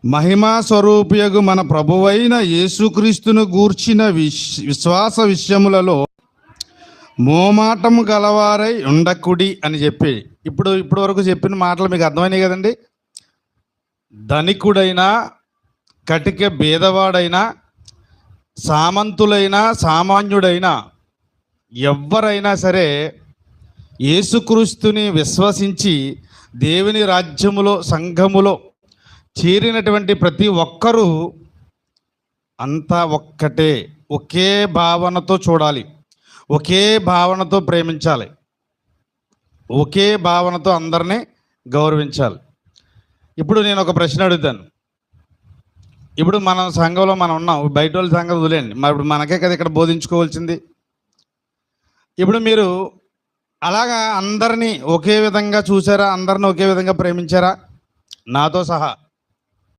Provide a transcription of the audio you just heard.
మహిమా స్వరూపియగు మన ప్రభువైన యేసుక్రీస్తును గూర్చిన విశ్వాస విషయములలో మోమాటము గలవారై ఉండకుడి అని చెప్పి ఇప్పుడు వరకు చెప్పిన మాటలు మీకు అర్థమైనాయి కదండి. ధనికుడైనా, కటిక భేదవాడైనా, సామంతులైనా, సామాన్యుడైనా, ఎవరైనా సరే యేసుక్రీస్తుని విశ్వసించి దేవుని రాజ్యములో, సంఘములో చేరినటువంటి ప్రతి ఒక్కరూ అంతా ఒక్కటే, ఒకే భావనతో చూడాలి, ఒకే భావనతో ప్రేమించాలి, ఒకే భావనతో అందరినీ గౌరవించాలి. ఇప్పుడు నేను ఒక ప్రశ్న అడుగుతాను. ఇప్పుడు మన సంఘంలో మనం ఉన్నాం, బయట వాళ్ళ సంగతి వదిలేండి, మరి ఇప్పుడు మనకే కదా ఇక్కడ బోధించుకోవాల్సింది. ఇప్పుడు మీరు అలాగా అందరినీ ఒకే విధంగా చూసారా? అందరినీ ఒకే విధంగా ప్రేమించారా? నాతో సహా